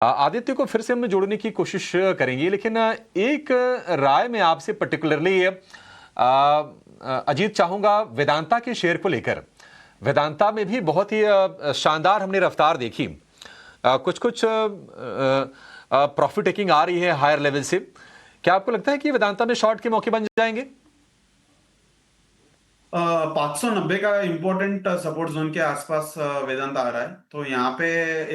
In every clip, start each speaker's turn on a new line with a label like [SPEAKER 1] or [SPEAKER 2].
[SPEAKER 1] आदित्य को फिर से हम जोड़ने की कोशिश करेंगे, लेकिन एक राय में आपसे पर्टिकुलरली अजीत चाहूंगा वेदांता के शेयर को लेकर। वेदांता में भी बहुत ही शानदार हमने रफ्तार देखी। कुछ कुछ प्रॉफिट टेकिंग आ रही है हायर लेवल से। क्या आपको लगता है कि वेदांता में शॉर्ट के मौके बन जाएंगे?
[SPEAKER 2] 590 का इंपॉर्टेंट सपोर्ट जोन के आसपास वेदांता आ रहा है। तो यहाँ पे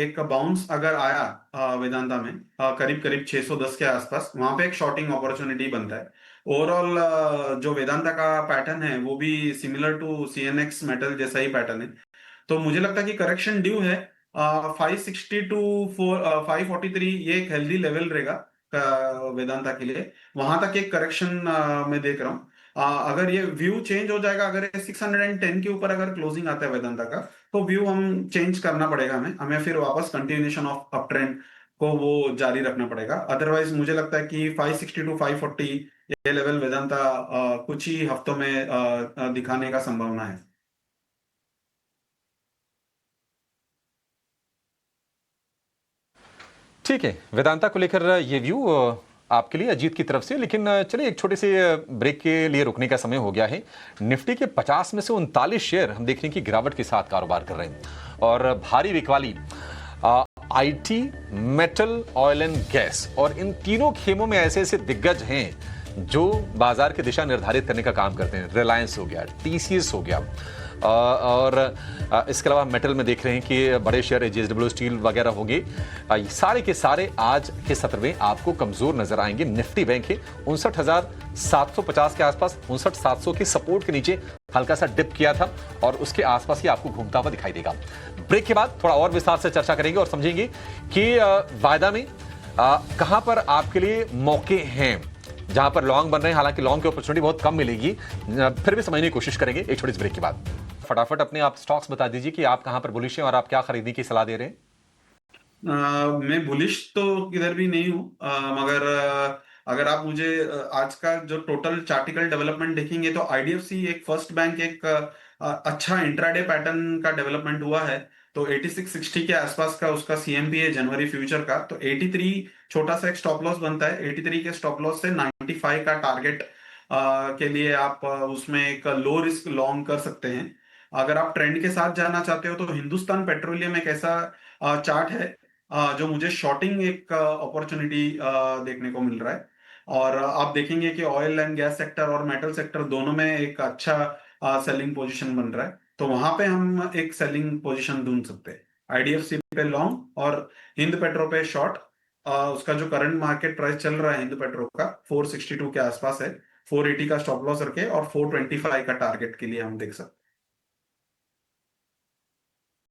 [SPEAKER 2] एक बाउंस अगर आया वेदांता में करीब करीब 610 के आसपास, वहां पे एक शॉर्टिंग अपॉर्चुनिटी बनता है। ओवरऑल जो वेदांता का पैटर्न है वो भी सिमिलर टू सीएनएक्स मेटल जैसा ही पैटर्न है। तो मुझे लगता है कि करेक्शन ड्यू है। 560 टू 543 ये एक हेल्दी लेवल रहेगा वेदांता के लिए। वहां तक एक करेक्शन मैं देख रहा हूँ। अगर ये व्यू चेंज हो जाएगा, अगर ये 610 के ऊपर अगर क्लोजिंग आता है वेदांता का, तो व्यू हम चेंज करना पड़ेगा। हमें हमें फिर वापस कंटिन्यूएशन ऑफ अप ट्रेंड को वो जारी रखना पड़ेगा। अदरवाइज मुझे लगता है कि 560 टू 540 ये लेवल वेदांता कुछ ही हफ्तों में दिखाने का संभावना है।
[SPEAKER 1] ठीक है, वेदांता को लेकर ये व्यू आपके लिए अजीत की तरफ से। लेकिन चलिए एक छोटे से ब्रेक के लिए रुकने का समय हो गया है। निफ्टी के 50 में से 39 शेयर हम देख रहे हैं कि गिरावट के साथ कारोबार कर रहे हैं और भारी बिकवाली IT, metal, oil and gas, और इन तीनों खेमों में ऐसे ऐसे दिग्गज हैं जो बाजार की दिशा निर्धारित करने का काम करते हैं। रिलायंस हो गया, टीसीएस हो गया, और इसके अलावा मेटल में देख रहे हैं कि बड़े शेयर जेएसडब्ल्यू स्टील वगैरह होंगे। सारे के सारे आज के सत्र में आपको कमजोर नजर आएंगे। निफ्टी बैंक है 59,750 के आसपास, 59,700 के सपोर्ट के नीचे हल्का सा डिप किया था और उसके आसपास ही आपको घूमता हुआ दिखाई देगा। ब्रेक के बाद थोड़ा और विस्तार से चर्चा करेंगे और समझेंगे कि वायदा में कहां पर आपके लिए मौके हैं जहां पर लॉन्ग बन रहे हैं। हालांकि लॉन्ग की अपॉर्चुनिटी बहुत कम मिलेगी, फिर भी समझने की कोशिश करेंगे एक छोटी सी ब्रेक के बाद। फटाफट अपने आप स्टॉक्स बता दीजिए कि आप कहां पर बुलिश हैं और आप क्या खरीदने की सलाह दे रहे हैं।
[SPEAKER 2] मैं बुलिश तो किधर भी नहीं हूँ, मगर अगर आप मुझे आज का जो टोटल चार्टिकल डेवलपमेंट देखेंगे तो आईडीएफसी एक फर्स्ट बैंक एक अच्छा इंट्राडे पैटर्न का डेवलपमेंट हुआ है। तो 8660 के आसपास का उसका सीएमपी है जनवरी फ्यूचर का। तो 83 छोटा सा एक स्टॉप लॉस बनता है। 83 के स्टॉप लॉस से 95 का टारगेट के लिए आप उसमें एक लो रिस्क लॉन्ग कर सकते हैं। अगर आप ट्रेंड के साथ जाना चाहते हो तो हिंदुस्तान पेट्रोलियम एक ऐसा चार्ट है जो मुझे शॉर्टिंग एक अपॉर्चुनिटी देखने को मिल रहा है। और आप देखेंगे कि ऑयल एंड गैस सेक्टर और मेटल सेक्टर दोनों में एक अच्छा सेलिंग पोजीशन बन रहा है। तो वहां पे हम एक सेलिंग पोजीशन ढूंढ सकते हैं। आईडीएफसी पे लॉन्ग और हिंद पेट्रो पे शॉर्ट। उसका जो करंट मार्केट प्राइस चल रहा है हिंद पेट्रो का 462 के आसपास है। 480 का स्टॉप लॉस रखे और 425 का टारगेट के लिए हम देख सकते हैं।